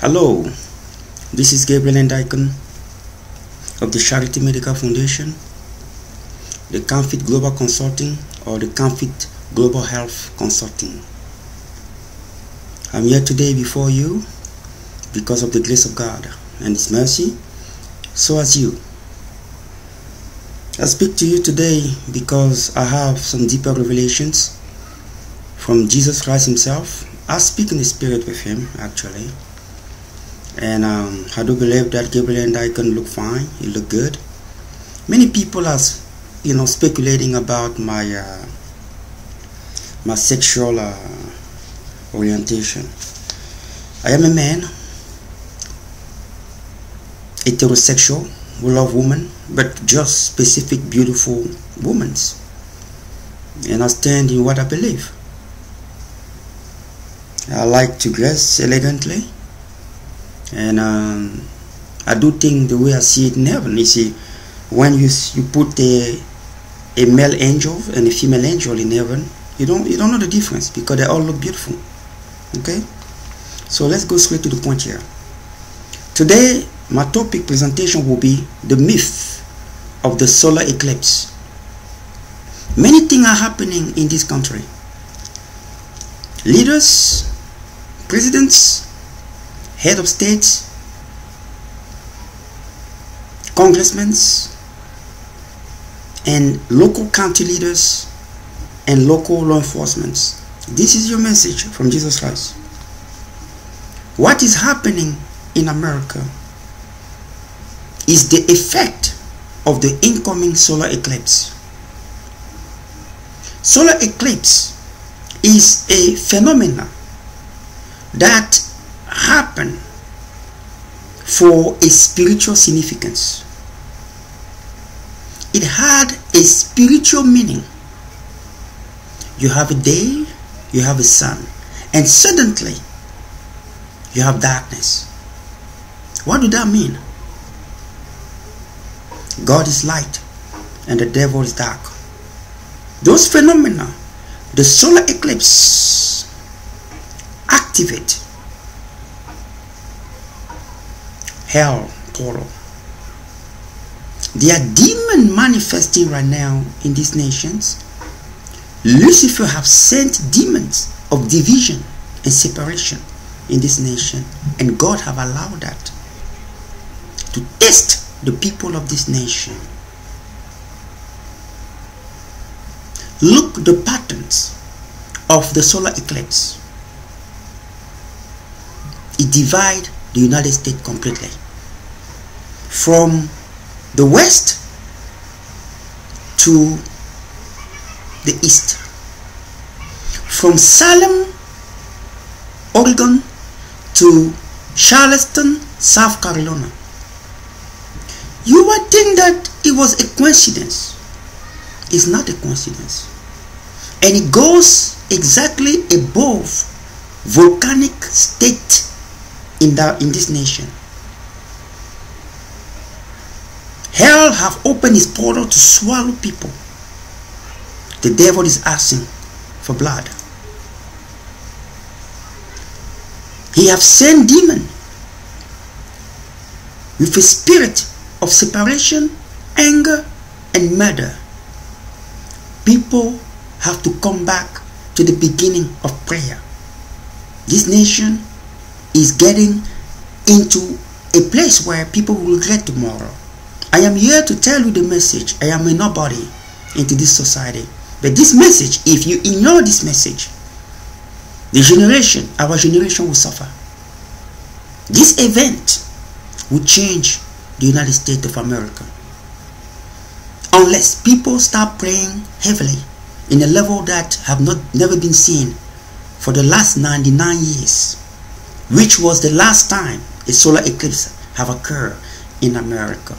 Hello, this is Gabriel and Icon of the Charity Medical Foundation, the Comfit Global Consulting or the Comfit Global Health Consulting. I'm here today before you because of the grace of God and His mercy, so as you. I speak to you today because I have some deeper revelations from Jesus Christ Himself. I speak in the Spirit with Him, actually. And I do believe that Gabriel and I can look fine. He look good. Many people are, speculating about my my sexual orientation. I am a man, heterosexual, who love women, but just specific beautiful women. And I stand in what I believe. I like to dress elegantly. And I do think the way I see it in heaven. You see, when you put a male angel and a female angel in heaven, you don't know the difference because they all look beautiful. Okay, so let's go straight to the point here. Today, my topic presentation will be the myth of the solar eclipse. Many things are happening in this country. Leaders, presidents, head of states, congressmen, and local county leaders and local law enforcement. This is your message from Jesus Christ. What is happening in America is the effect of the incoming solar eclipse. Solar eclipse is a phenomenon that happen for a spiritual significance. It had a spiritual meaning. You have a day, you have a sun, and suddenly you have darkness. What do that mean? God is light and the devil is dark. Those phenomena, the solar eclipse, activate hell portal. There are demons manifesting right now in these nations. Lucifer have sent demons of division and separation in this nation, and God have allowed that to test the people of this nation. Look the patterns of the solar eclipse. It divides the United States completely. From the west to the east. From Salem, Oregon to Charleston, South Carolina. You would think that it was a coincidence. It's not a coincidence. And it goes exactly above volcanic state in this nation. Hell have opened his portal to swallow people. The devil is asking for blood. He have sent demon with a spirit of separation, anger, and murder. People have to come back to the beginning of prayer. This nation is getting into a place where people will regret tomorrow. I am here to tell you the message. I am a nobody into this society. But this message, if you ignore this message, our generation will suffer. This event will change the United States of America. Unless people start praying heavily in a level that have never been seen for the last 99 years, which was the last time a solar eclipse have occurred in America.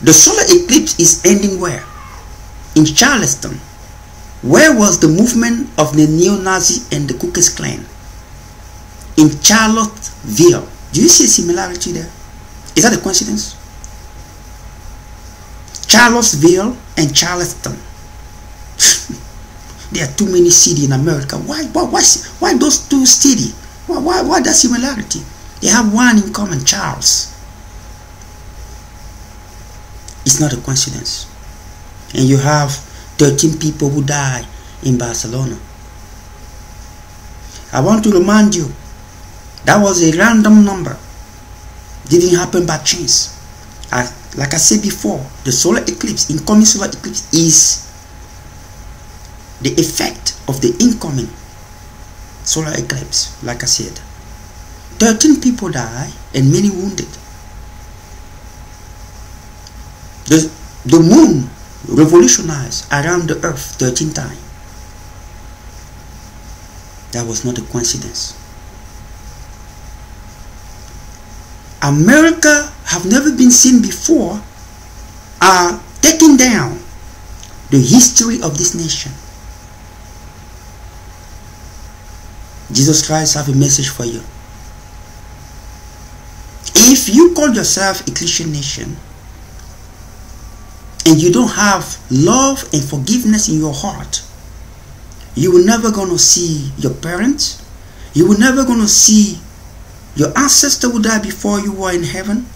The solar eclipse is ending where? In Charleston. Where was the movement of the neo-Nazi and the Ku Klux Klan? In Charlottesville. Do you see a similarity there? Is that a coincidence? Charlottesville and Charleston. there are too many cities in America? Why those two cities? Why that similarity? They have one in common, Charles. It's not a coincidence. And you have 13 people who died in Barcelona. I want to remind you, that was a random number. Didn't happen by chance. Like I said before, the solar eclipse, incoming solar eclipse, is the effect of the incoming solar eclipse. Like I said, 13 people died and many wounded. The moon revolutionized around the earth 13 times. That was not a coincidence. America have never been seen before are taking down the history of this nation. Jesus Christ have a message for you. If you call yourself a Christian nation and you don't have love and forgiveness in your heart, you will never gonna see your parents, you will never gonna see your ancestor who died before you were in heaven,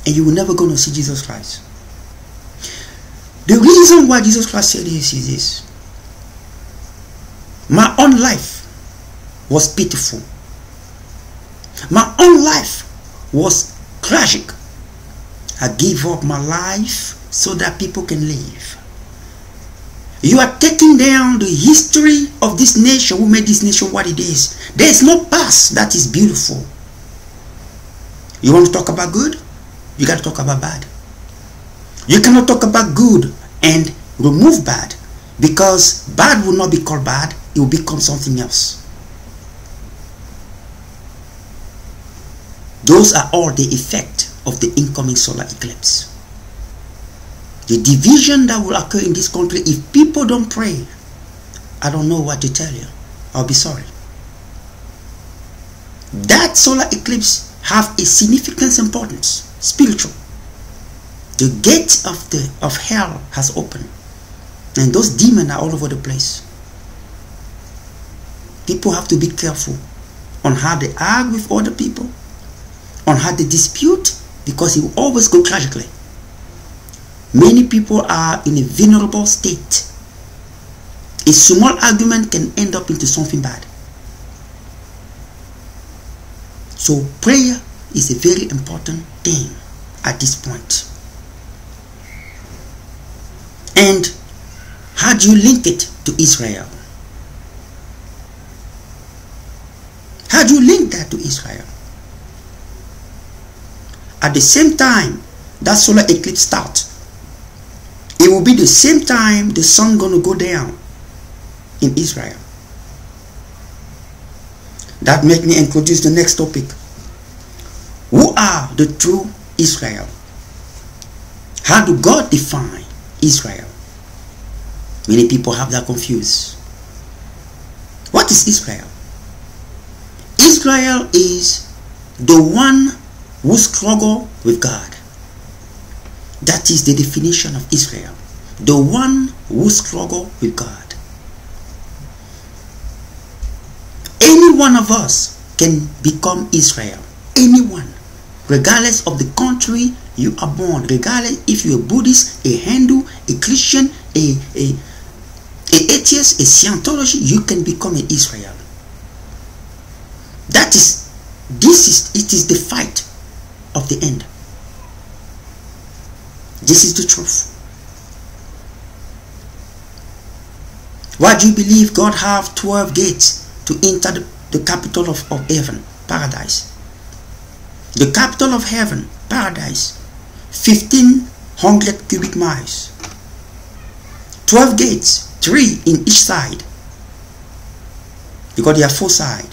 and you will never gonna see Jesus Christ. The reason why Jesus Christ said this is this: my own life was pitiful. My own life was tragic. I gave up my life so that people can live. You are taking down the history of this nation, who made this nation what it is. There is no past that is beautiful. You want to talk about good? You got to talk about bad. You cannot talk about good and remove bad, because bad will not be called bad, it will become something else. Those are all the effect of the incoming solar eclipse. The division that will occur in this country if people don't pray, I don't know what to tell you. I'll be sorry. That solar eclipse have a significant importance, spiritual. The gate of hell has opened, and those demons are all over the place. People have to be careful on how they argue with other people, on how they dispute, because it will always go tragically. Many people are in a vulnerable state. A small argument can end up into something bad. So prayer is a very important thing at this point. And how do you link it to Israel? How do you link that to Israel? At the same time that solar eclipse starts, it will be the same time the sun gonna go down in Israel. That makes me introduce the next topic. Who are the true Israel? How do God define Israel? Many people have that confused. What is Israel? Israel is the one who struggle with God. That is the definition of Israel. The one who struggle with God. Any one of us can become Israel. Anyone. Regardless of the country you are born. Regardless if you're a Buddhist, a Hindu, a Christian, a atheist, a Scientology, you can become an Israel. It is the fight of the end. This is the truth. Why do you believe God have 12 gates to enter the capital of heaven, paradise? The capital of heaven, paradise, 1,500 cubic miles. 12 gates, 3 in each side, because there are 4 sides.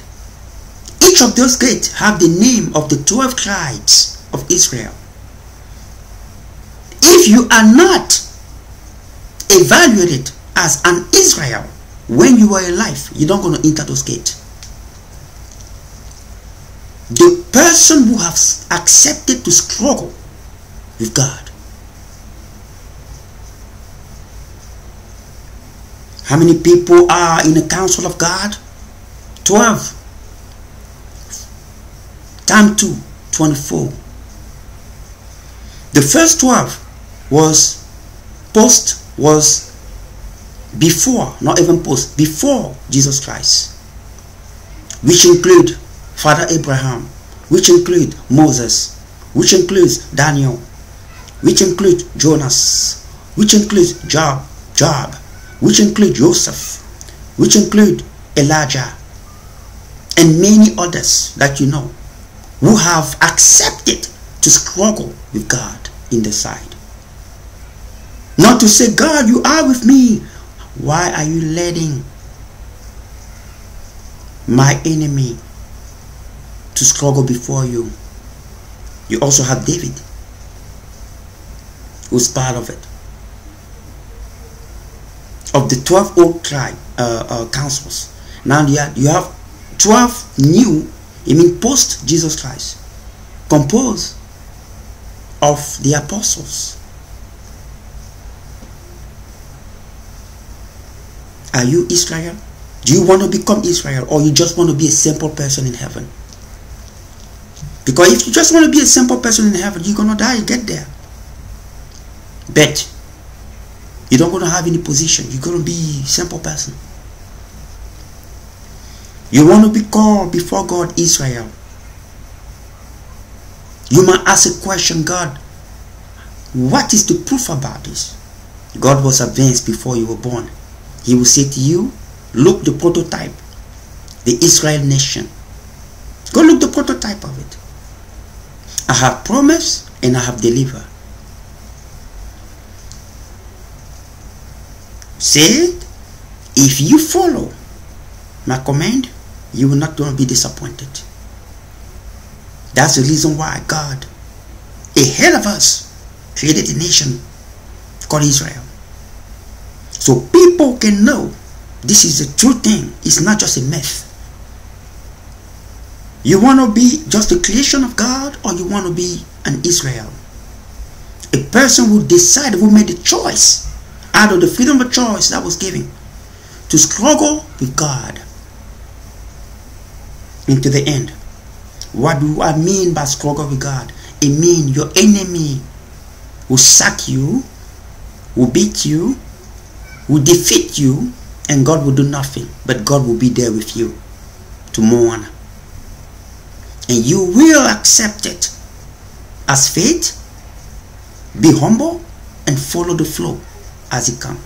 Each of those gates have the name of the 12 tribes of Israel. If you are not evaluated as an Israel when you are alive, you're not going to enter those gates. The person who has accepted to struggle with God. How many people are in the council of God? 12. Time 2, 24. The first 12 was before, not even post, before Jesus Christ, which include Father Abraham, which include Moses, which includes Daniel, which include Jonas, which includes Job, which include Joseph, which include Elijah, and many others that you know, who have accepted to struggle with God in the side. Not to say, God, you are with me. Why are you letting my enemy to struggle before you? You also have David, who's part of it. Of the 12 old tribe councils, now you have 12 new, post Jesus Christ, composed of the apostles. Are you Israel? Do you want to become Israel, or you just want to be a simple person in heaven? Because if you just want to be a simple person in heaven, you're going to die, you get there. But you're not going to have any position. You're going to be a simple person. You want to be called before God Israel. You might ask a question, God, what is the proof about this? God was advanced before you were born. He will say to you, look the prototype, the Israel nation. Go look the prototype of it. I have promised and I have delivered. Said, if you follow my command, you will not going to be disappointed. That's the reason why God, ahead of us, created a nation called Israel. So people can know this is a true thing. It's not just a myth. You want to be just a creation of God, or you want to be an Israel? A person who decided, who made the choice, out of the freedom of choice that was given, to struggle with God into the end. What do I mean by struggle with God? It means your enemy will sack you, will beat you, will defeat you, and God will do nothing. But God will be there with you to mourn. And you will accept it as faith, be humble, and follow the flow as it comes.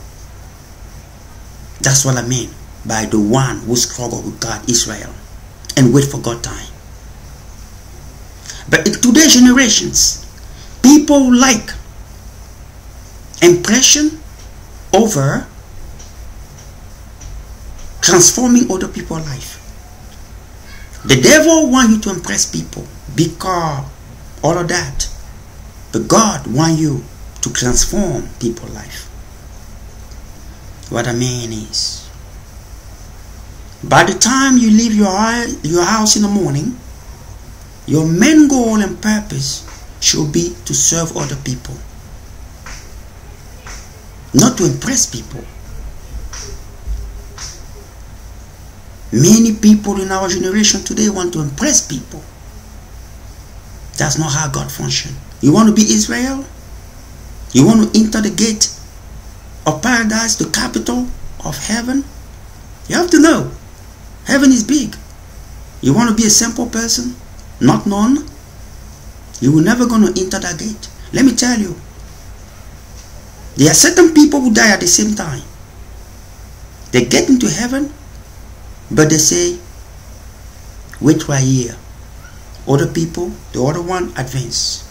That's what I mean by the one who struggle with God, Israel, and wait for God's time. But in today's generations, people like impression over transforming other people's life. The devil wants you to impress people because all of that. But God wants you to transform people's life. What I mean is, by the time you leave your house in the morning, your main goal and purpose should be to serve other people, not to impress people. Many people in our generation today want to impress people. That's not how God functions. You want to be Israel? You want to enter the gate of paradise, the capital of heaven? You have to know, heaven is big. You want to be a simple person, not known? You will never going to enter that gate. Let me tell you, there are certain people who die at the same time. They get into heaven, but they say, wait right here. Other people, the other one advance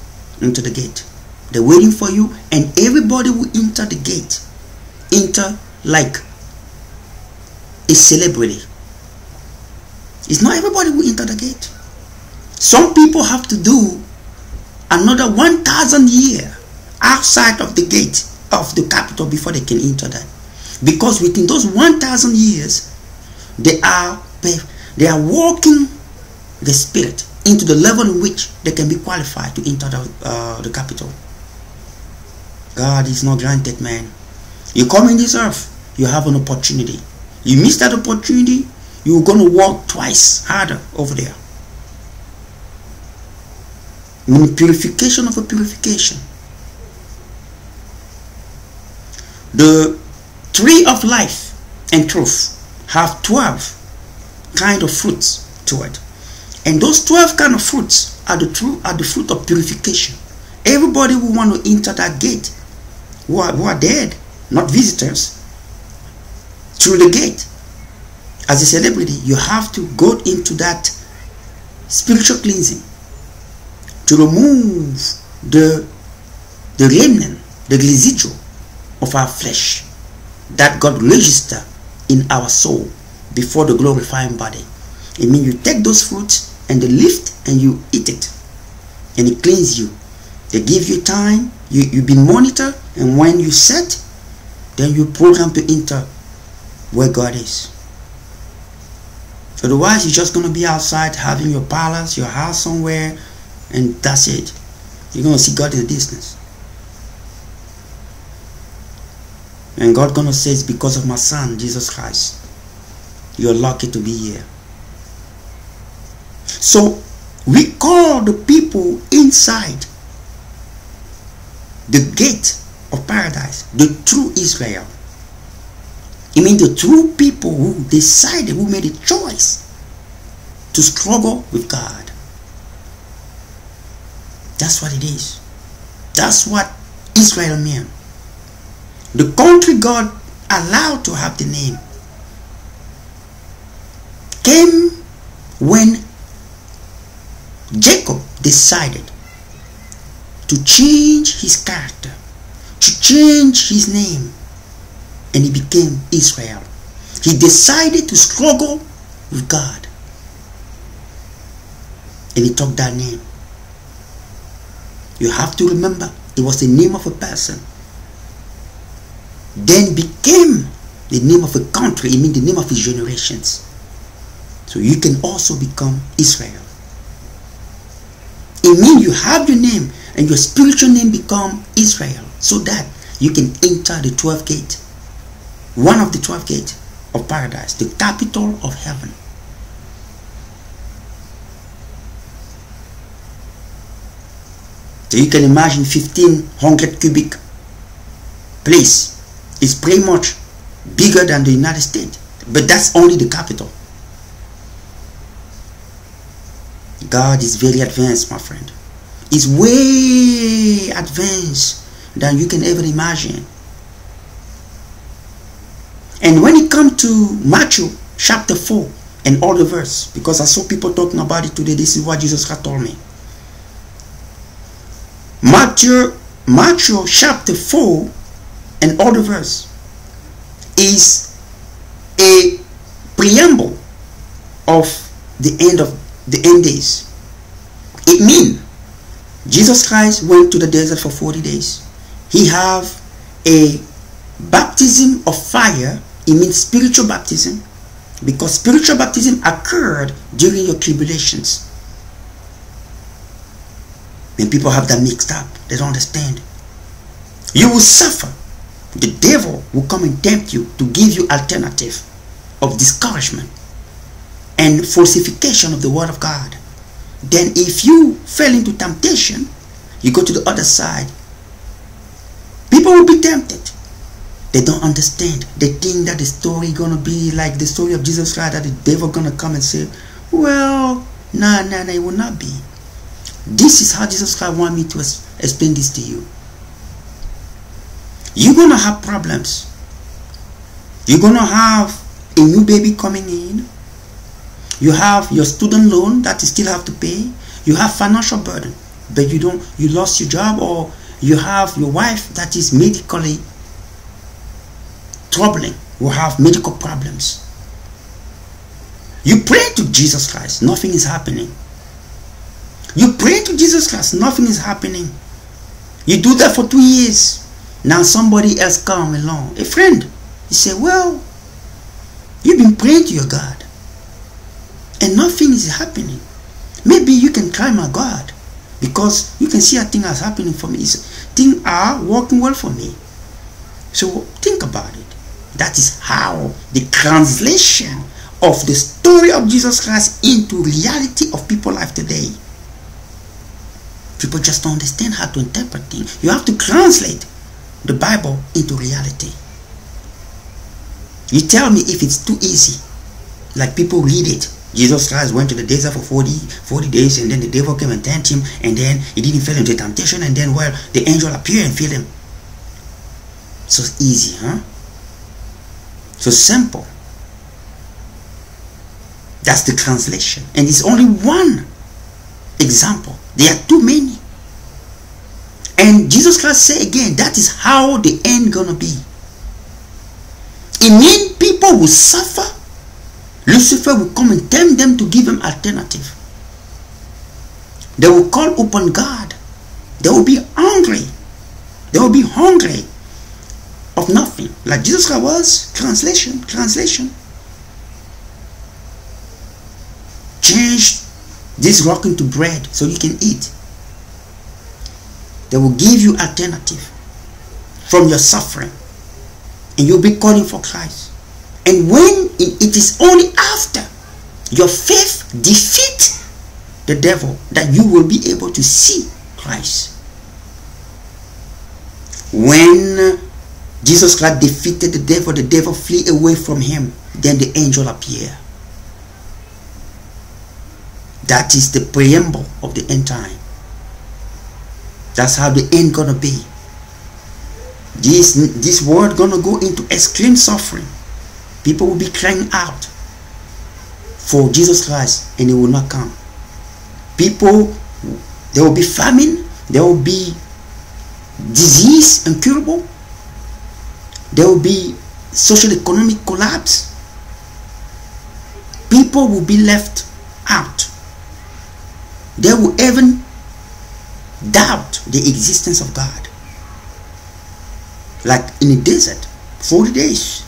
into the gate. They're waiting for you, and everybody will enter the gate. Enter like a celebrity. It's not everybody who enter the gate. Some people have to do another 1,000 years outside of the gate of the capital before they can enter that. Because within those 1,000 years, they are walking the spirit into the level in which they can be qualified to enter the capital. God is not granted, man. You come in this earth, you have an opportunity. You miss that opportunity, you're going to work twice harder over there. Purification of a purification. The tree of life and truth have 12 kind of fruits to it. And those 12 kind of fruits are the fruit of purification. Everybody who want to enter that gate, who are dead, not visitors, through the gate, as a celebrity, you have to go into that spiritual cleansing to remove the remnant, the residue of our flesh that God registered in our soul before the glorifying body. It means you take those fruits and the lift and you eat it, and it cleans you. They give you time, you've been monitored, and when you set, then you program to enter where God is. Otherwise, you're just going to be outside having your palace, your house somewhere, and that's it. You're going to see God in the distance. And God going to say, it's because of my son, Jesus Christ. You're lucky to be here. So, we call the people inside the gate of paradise the true Israel. It means the true people who decided, who made a choice to struggle with God. That's what it is. That's what Israel meant. The country God allowed to have the name came when Jacob decided to change his character, to change his name, and he became Israel. He decided to struggle with God, and he took that name. You have to remember, it was the name of a person, then became the name of a country. It means the name of his generations. So you can also become Israel. It means you have your name and your spiritual name become Israel, so that you can enter the 12th gate, one of the 12 gates of paradise, the capital of heaven. So you can imagine 1,500 cubic place is pretty much bigger than the United States, but that's only the capital. God is very advanced, my friend. It's way advanced than you can ever imagine. And when it comes to Matthew chapter 4 and all the verse, because I saw people talking about it today, this is what Jesus had told me. Matthew chapter 4 and all the verse is a preamble of the end days. It means Jesus Christ went to the desert for 40 days. He have a baptism of fire. It means spiritual baptism, because spiritual baptism occurred during your tribulations. When people have that mixed up, they don't understand. You will suffer. The devil will come and tempt you to give you alternative of discouragement and falsification of the word of God. Then if you fell into temptation, you go to the other side. People will be tempted. They don't understand. They think that the story is going to be like the story of Jesus Christ, that the devil going to come and say, well, no, it will not be. This is how Jesus Christ wants me to explain this to you. You're going to have problems. You're going to have a new baby coming in. You have your student loan that you still have to pay. You have financial burden, but you lost your job, or you have your wife that is medically troubling, will have medical problems. You pray to Jesus Christ, nothing is happening. You pray to Jesus Christ, nothing is happening. You do that for 2 years. Now somebody else come along, a friend. You say, well, you've been praying to your God and nothing is happening. Maybe you can try my God, because you can see how things are happening for me. Things are working well for me. So think about it. That is how the translation of the story of Jesus Christ into reality of people's life today. People just don't understand how to interpret things. You have to translate the Bible into reality. You tell me if it's too easy. Like people read it. Jesus Christ went to the desert for 40 days, and then the devil came and tempted him, and then he didn't fall into temptation, and then, well, the angel appeared and filled him. So easy, huh? So simple. That's the translation. And it's only one example. There are too many. And Jesus Christ said again, that is how the end gonna be. It means people will suffer. Lucifer will come and tempt them to give them alternative. They will call upon God. They will be hungry. They will be hungry of nothing. Like Jesus Christ was. Translation. Change this rock into bread so you can eat. They will give you alternative from your suffering. And you'll be calling for Christ. And when it is only after your faith defeat the devil that you will be able to see Christ. When Jesus Christ defeated the devil flee away from him, then the angel appeared. That is the preamble of the end time. That's how the end gonna be. This world gonna go into extreme suffering. People will be crying out for Jesus Christ, and he will not come. People, there will be famine, there will be disease incurable, there will be social economic collapse. People will be left out. They will even doubt the existence of God. Like in a desert, 40 days.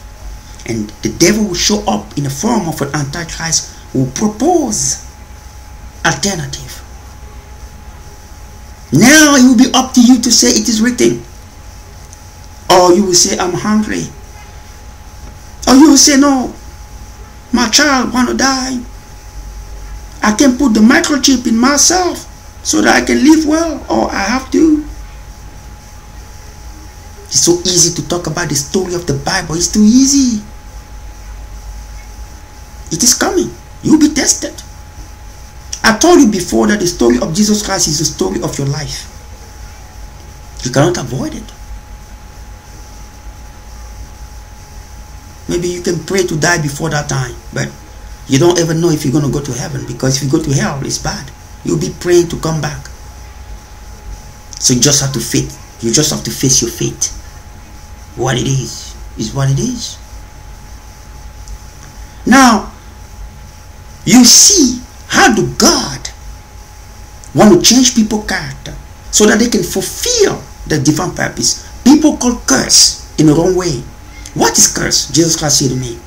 And the devil will show up in the form of an antichrist who will propose alternative. Now it will be up to you to say it is written. Or you will say, I'm hungry. Or you will say, no, my child want to die. I can put the microchip in myself so that I can live well, or I have to. It's so easy to talk about the story of the Bible. It's too easy. It is coming. You'll be tested. I told you before that the story of Jesus Christ is the story of your life. You cannot avoid it. Maybe you can pray to die before that time, but you don't ever know if you're going to go to heaven, because if you go to hell, it's bad. You'll be praying to come back. So you just have to face. You just have to face your fate. What it is what it is. Now, you see how do God want to change people's character so that they can fulfill the divine purpose. People call curse in the wrong way. What is curse? Jesus Christ said to me,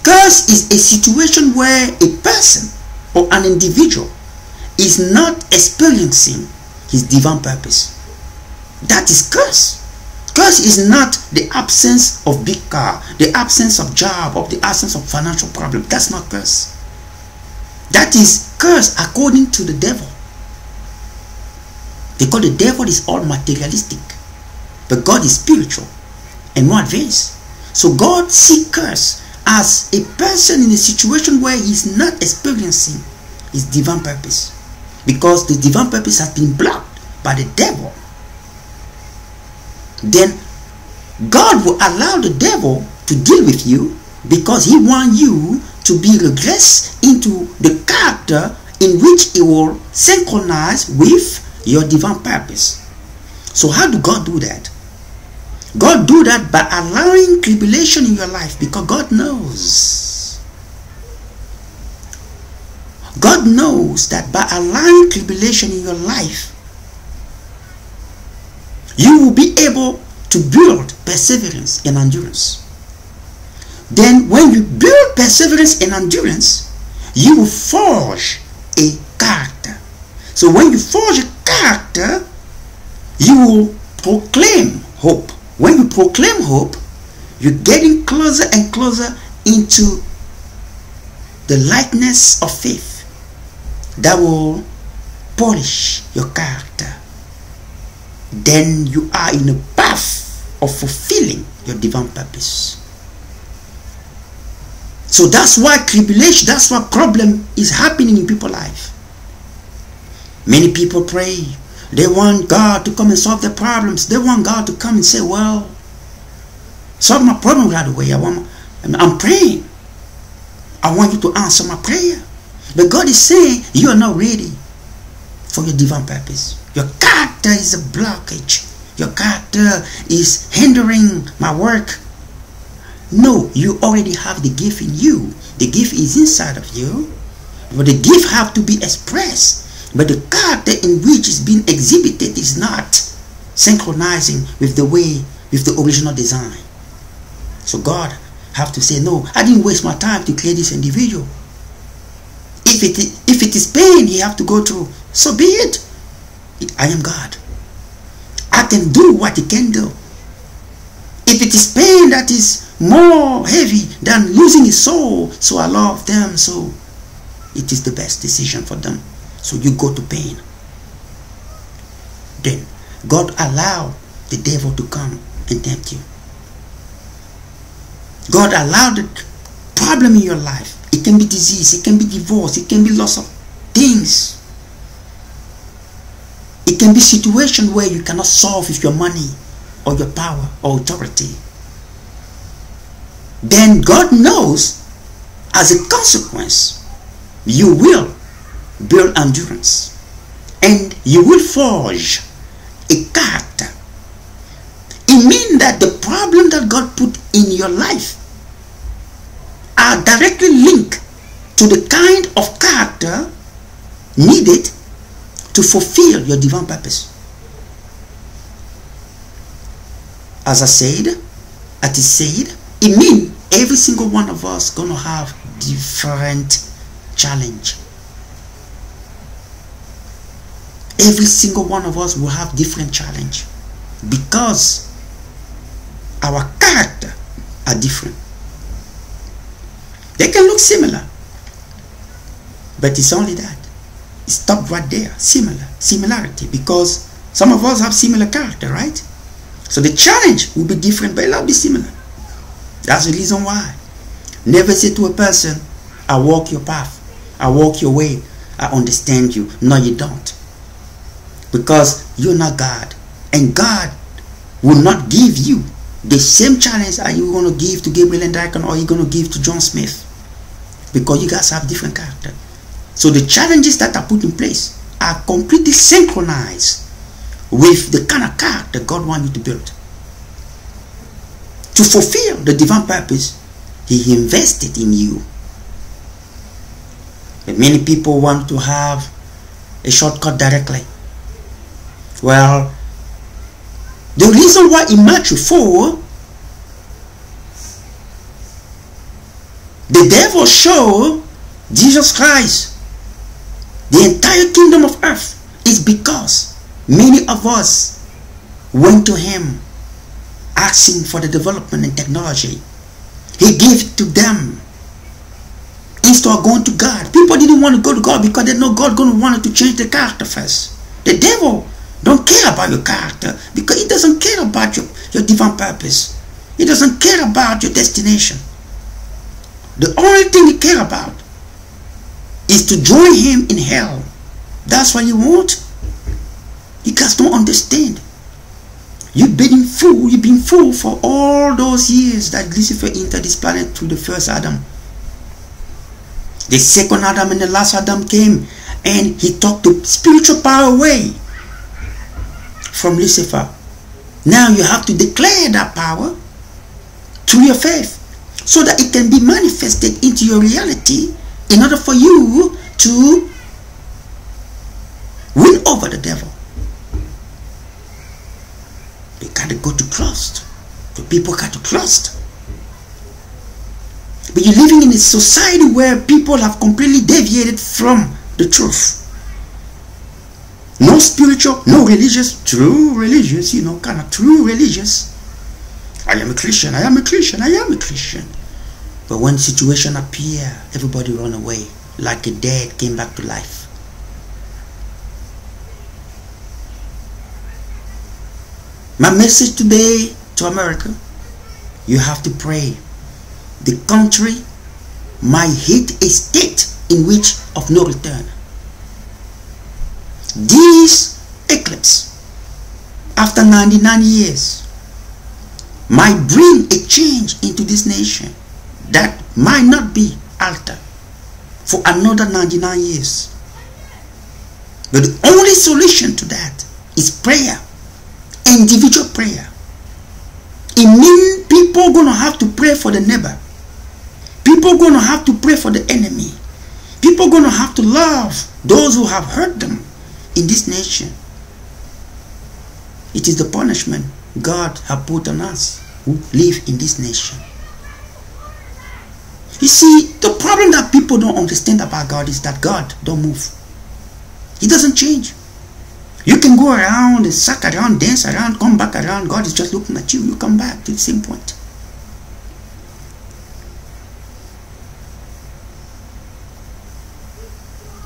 curse is a situation where a person or an individual is not experiencing his divine purpose. That is curse. Curse is not the absence of big car, the absence of job, or the absence of financial problem. That's not curse. That is curse according to the devil. Because the devil is all materialistic, but God is spiritual and more advanced. So God sees curse as a person in a situation where he's not experiencing his divine purpose, because the divine purpose has been blocked by the devil. Then God will allow the devil to deal with you because he wants you to be regressed into the character in which he will synchronize with your divine purpose. So how do God do that? God do that by allowing tribulation in your life, because God knows. God knows that by allowing tribulation in your life, you will be able to build perseverance and endurance. Then when you build perseverance and endurance, you will forge a character. So when you forge a character, you will proclaim hope. When you proclaim hope, You're getting closer and closer into the likeness of faith that will polish your character. Then you are in a path of fulfilling your divine purpose. So that's why tribulation, that's why problem is happening in people's life. Many people pray. They want God to come and solve their problems. They want God to come and say, well, solve my problem right away. I'm praying. I want you to answer my prayer. But God is saying, you are not ready for your divine purpose. Your character is a blockage. Your character is hindering my work. No, you already have the gift in you. The gift is inside of you. But the gift have to be expressed. But the character in which is being exhibited is not synchronizing with the way, with the original design. So God have to say, no, I didn't waste my time to create this individual. If it is pain he have to go through, so be it. I am God. I can do what he can do. If it is pain that is more heavy than losing his soul, so I love them, so it is the best decision for them. So you go to pain. Then God allow the devil to come and tempt you. God allowed the problem in your life. It can be disease, it can be divorce, it can be loss of things. It can be situation where you cannot solve with your money or your power or authority. Then God knows, as a consequence, you will build endurance and you will forge a character. It means that the problem that God put in your life are directly linked to the kind of character needed to fulfill your divine purpose. As I said, it means every single one of us gonna have different challenge. Every single one of us will have different challenge because our character are different. They can look similar, but it's only that. It stopped right there. Similarity, because some of us have similar character, right? So the challenge will be different, but it'll be similar. That's the reason why. Never say to a person, I walk your path, I walk your way, I understand you. No, you don't. Because you're not God. And God will not give you the same challenge that you're going to give to Gabriel and Daikon or you're going to give to John Smith. Because you guys have different character. So the challenges that are put in place are completely synchronized with the kind of character God wants you to build. To fulfill the divine purpose He invested in you. But many people want to have a shortcut directly. Well, the reason why in Matthew 4, the devil showed Jesus Christ the entire kingdom of earth is because many of us went to him asking for the development and technology. He gave to them instead of going to God. People didn't want to go to God because they know God going to want to change the character first. The devil don't care about your character because he doesn't care about your divine purpose. He doesn't care about your destination. The only thing he cares about is to join him in hell. That's what you want. You guys don't understand. You've been fooled for all those years that Lucifer entered this planet through the first Adam. The second Adam and the last Adam came and he took the spiritual power away from Lucifer. Now you have to declare that power through your faith so that it can be manifested into your reality in order for you to win over the devil. You got to go to trust. The people got to trust. But you're living in a society where people have completely deviated from the truth. No spiritual, no religious, true religious, kind of true religious. I am a Christian, I am a Christian, I am a Christian. But when situation appear, everybody run away like a dead came back to life. My message today to America, you have to pray. The country might hit a state in which of no return. This eclipse, after 99 years, might bring a change into this nation that might not be altered for another 99 years. But the only solution to that is prayer, individual prayer. It means people are going to have to pray for the neighbor. People are going to have to pray for the enemy. People are going to have to love those who have hurt them in this nation. It is the punishment God has put on us who live in this nation. You see, the problem that people don't understand about God is that God don't move. He doesn't change. You can go around and suck around, dance around, come back around. God is just looking at you. You come back to the same point.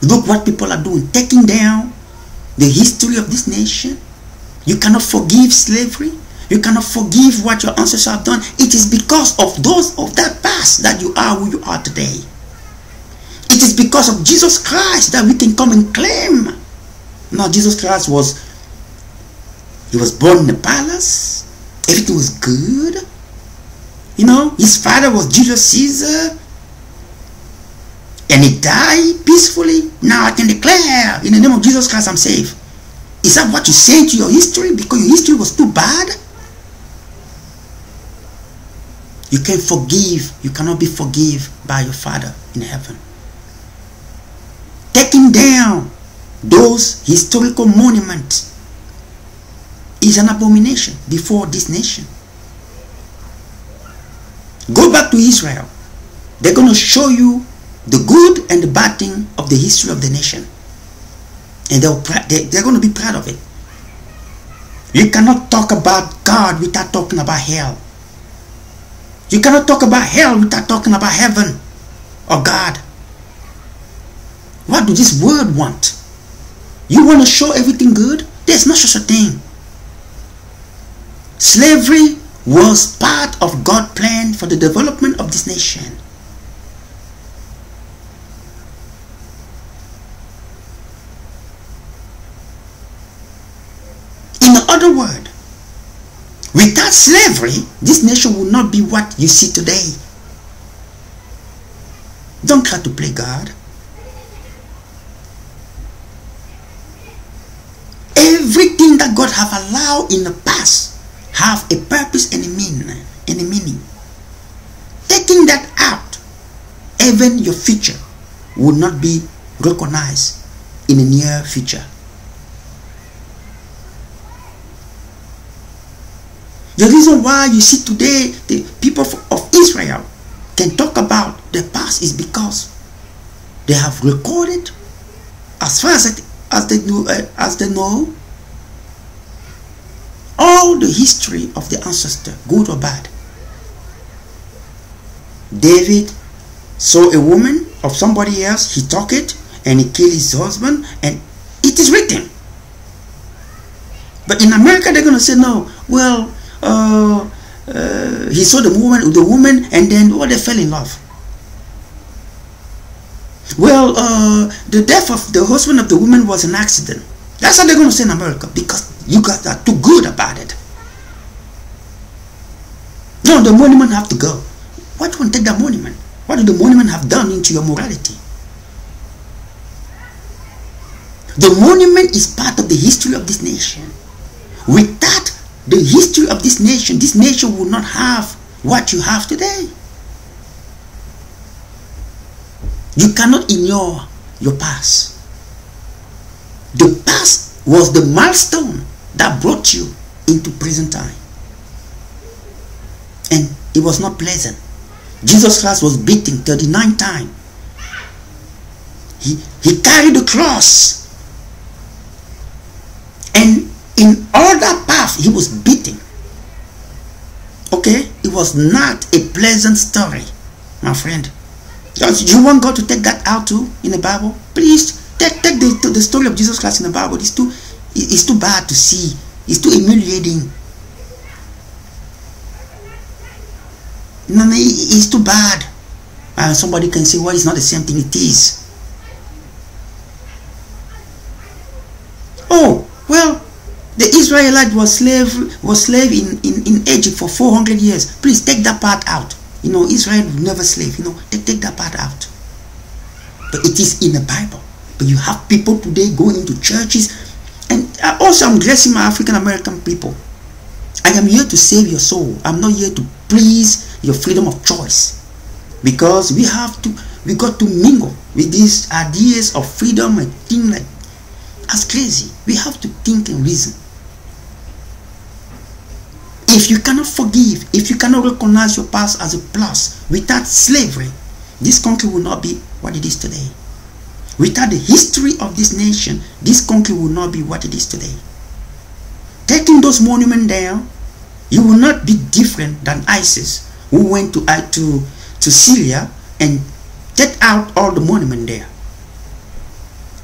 Look what people are doing, taking down the history of this nation. You cannot forgive slavery. You cannot forgive what your ancestors have done. It is because of those of that past that you are who you are today. It is because of Jesus Christ that we can come and claim. Now, Jesus Christ was born in a palace. Everything was good. You know, his father was Julius Caesar. And he died peacefully. Now I can declare, in the name of Jesus Christ, I'm safe. Is that what you say to your history? Because your history was too bad? You can't forgive. You cannot be forgiven by your Father in heaven. Taking down those historical monuments is an abomination before this nation. Go back to Israel. They're going to show you the good and the bad thing of the history of the nation. And they're going to be proud of it. You cannot talk about God without talking about hell. You cannot talk about hell without talking about heaven or God. What do this world want? You want to show everything good? There's no such a thing. Slavery was part of God's plan for the development of this nation. In other words, without slavery, this nation will not be what you see today. Don't try to play God. Everything that God have allowed in the past have a purpose and a meaning. Taking that out, even your future will not be recognized in the near future. The reason why you see today the people of Israel can talk about the past is because they have recorded, as far as they know, all the history of the ancestor, good or bad. David saw a woman of somebody else, he took it and he killed his husband, and it is written. But in America they're going to say no. Well, he saw the woman and then they fell in love. Well, the death of the husband of the woman was an accident. That's what they're going to say in America, because you guys are too good about it. No, the monument have to go. Why do you want to take that monument? What do the monument have done into your morality? The monument is part of the history of this nation. Without the history of this nation will not have what you have today. You cannot ignore your past. The past was the milestone that brought you into present time. And it was not pleasant. Jesus Christ was beaten 39 times. He carried the cross. And in all that path, he was beaten. Okay? It was not a pleasant story, my friend. You want God to take that out too in the Bible? Please take the story of Jesus Christ in the Bible. It's too bad to see. It's too humiliating. No, it's too bad. And somebody can say, well, it's not the same thing. It is. Oh, well, the Israelite was slave in Egypt for 400 years. Please take that part out. You know, Israel was never slave. You know, take that part out. But it is in the Bible. But you have people today going into churches. And also I'm addressing my African American people. I am here to save your soul. I'm not here to please your freedom of choice. Because we got to mingle with these ideas of freedom and things like that's crazy. We have to think and reason. If you cannot forgive, if you cannot recognize your past as a plus, without slavery, this country will not be what it is today. Without the history of this nation, this country will not be what it is today. Taking those monuments down, you will not be different than ISIS, who went to Syria and take out all the monuments there.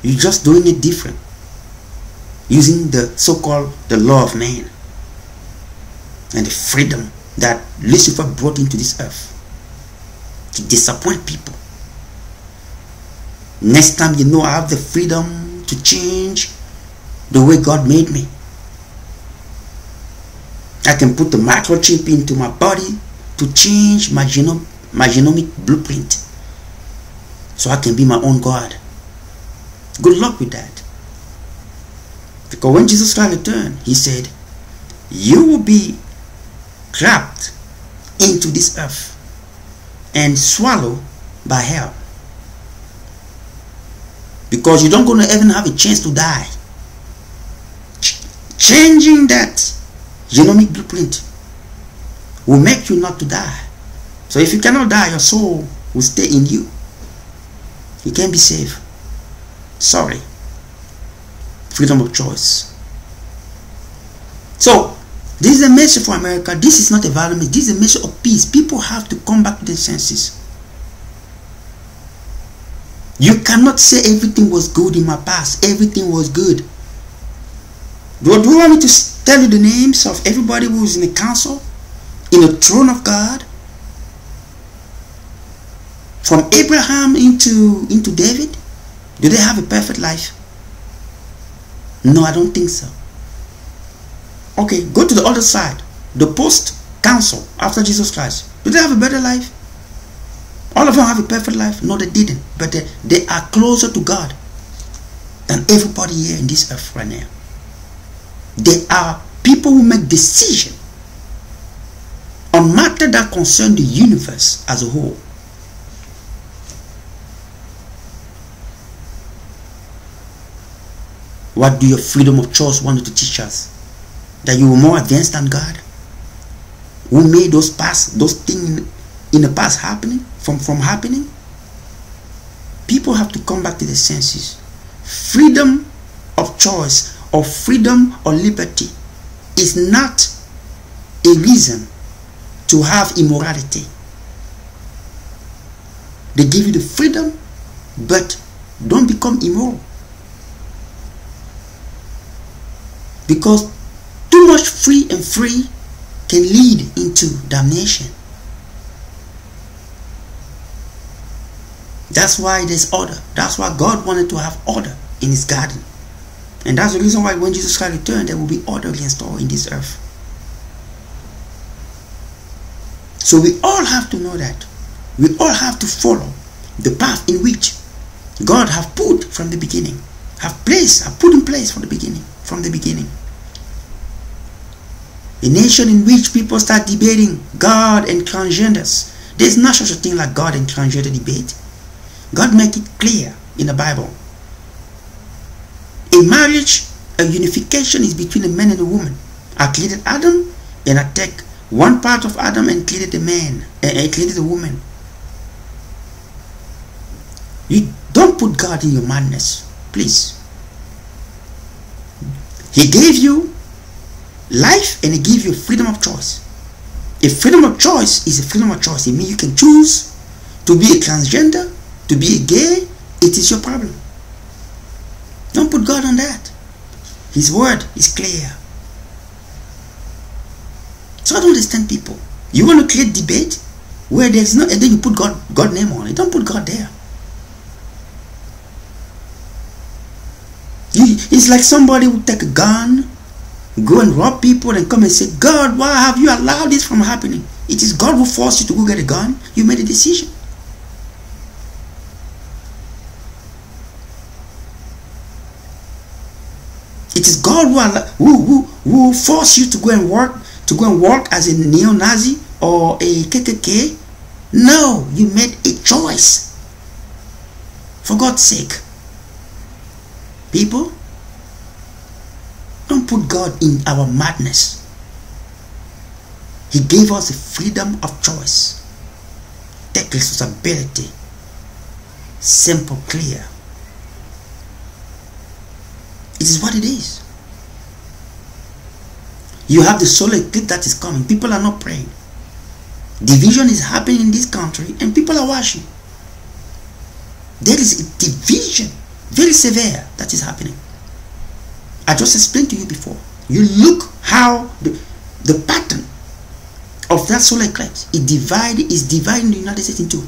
You're just doing it different, using the so-called the law of man and the freedom that Lucifer brought into this earth to disappoint people. Next time, you know, I have the freedom to change the way God made me. I can put the microchip into my body to change my genomic blueprint so I can be my own God. Good luck with that. Because when Jesus Christ returned, he said, you will be trapped into this earth and swallowed by hell. Because you don't going to even have a chance to die. Changing that genomic blueprint will make you not to die. So if you cannot die, your soul will stay in you. You can't be saved. Sorry. Freedom of choice. So, this is a message for America. This is not a violent message. This is a message of peace. People have to come back to their senses. You cannot say everything was good in my past. Everything was good. Do you want me to tell you the names of everybody who is in the council, in the throne of God? From Abraham into David? Do they have a perfect life? No, I don't think so. Okay, go to the other side. The post-council after Jesus Christ. Do they have a better life? All of them have a perfect life? No, they didn't. But they are closer to God than everybody here in this earth right now. They are people who make decisions on matters that concern the universe as a whole. What do your freedom of choice want to teach us? That you were more advanced than God? Who made those things in the past happening? From happening? People have to come back to their senses. Freedom of choice or freedom or liberty is not a reason to have immorality. They give you the freedom, but don't become immoral. Because too much free can lead into damnation. That's why there's order. That's why God wanted to have order in his garden. And that's the reason why when Jesus Christ returned, there will be order against all in this earth. So we all have to know that. We all have to follow the path in which God have put from the beginning. Have put in place from the beginning. A nation in which people start debating God and transgenders. There's not such a thing like God and transgender debate. God make it clear in the Bible. In marriage, a unification is between a man and a woman. I created Adam, and I take one part of Adam and created the man, and created the woman. You don't put God in your madness, please. He gave you life and he gave you freedom of choice. If freedom of choice is a freedom of choice, it means you can choose to be a transgender, to be a gay. It is your problem. Don't put God on that. His word is clear. So I don't understand people. You want to create debate where there's no, and then you put God name on it. Don't put God there. It's like somebody would take a gun, go and rob people and come and say, God, why have you allowed this from happening? It is God who forced you to go get a gun. You made a decision. It is God who forced you to go and work as a neo-Nazi or a KKK. No, you made a choice. For God's sake. People, don't put God in our madness. He gave us the freedom of choice. Take responsibility. Simple, clear. It is what it is. You have the solar eclipse that is coming. People are not praying. Division is happening in this country and people are watching. There is a division, very severe, that is happening. I just explained to you before. You look how the pattern of that solar eclipse is dividing the United States in two.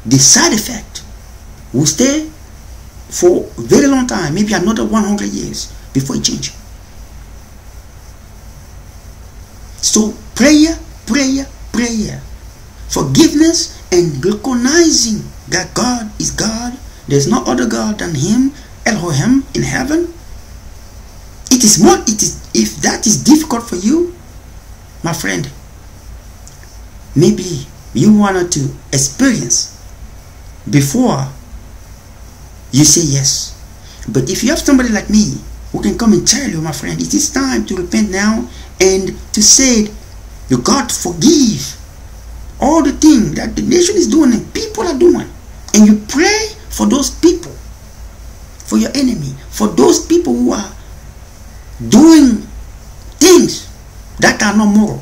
The side effect will stay for a very long time, maybe another 100 years before it changes. So prayer, prayer, prayer. Forgiveness and recognizing that God is God. There's no other God than Him, Elohim, in heaven. If that is difficult for you, my friend, maybe you wanted to experience before you say yes. But if you have somebody like me who can come and tell you, my friend, it is time to repent now and to say, you God forgive all the things that the nation is doing and people are doing, and you pray for those people, for your enemy, for those people who are doing things that are not moral,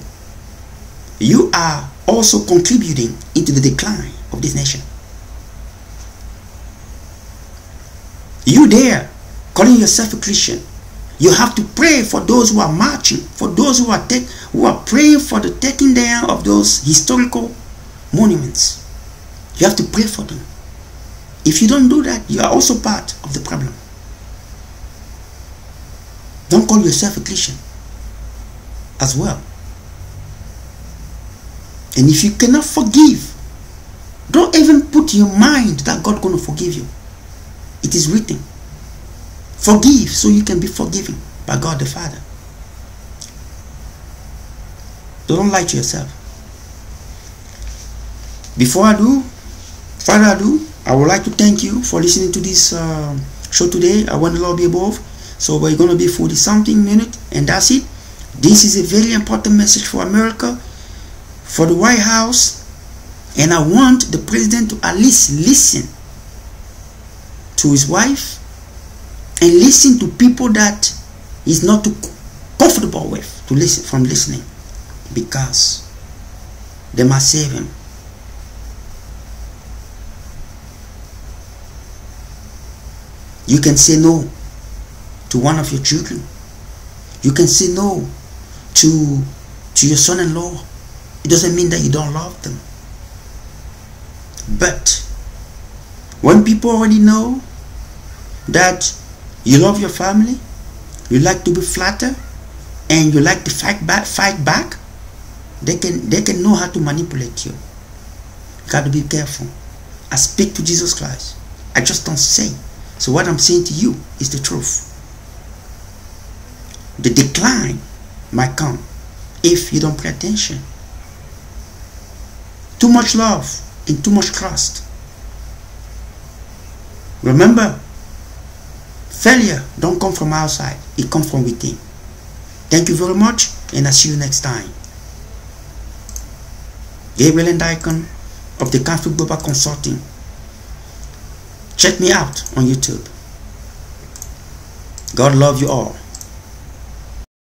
you are also contributing into the decline of this nation. You there calling yourself a Christian, you have to pray for those who are marching, for those who are praying for the taking down of those historical monuments. You have to pray for them. If you don't do that, you are also part of the problem. Don't call yourself a Christian as well. And if you cannot forgive, don't even put in your mind that God is going to forgive you. It is written. Forgive so you can be forgiven by God the Father. Don't lie to yourself. Before further ado, I would like to thank you for listening to this show today. I want the Lord be above. So we're going to be 40-something minutes, and that's it. This is a very important message for America, for the White House, and I want the president to at least listen to his wife and listen to people that he's not too comfortable with to listen from listening, because they must save him. You can say no to one of your children. You can say no to your son-in-law. It doesn't mean that you don't love them. But when people already know that you love your family, you like to be flattered, and you like to fight back, they can know how to manipulate you. You got to be careful. I speak to Jesus Christ. I just don't say. So what I'm saying to you is the truth. The decline might come if you don't pay attention. Too much love and too much trust. Remember, failure don't come from outside. It comes from within. Thank you very much, and I'll see you next time. Gabriel and Icon of the Conflict Global Consulting. Check me out on YouTube. God love you all.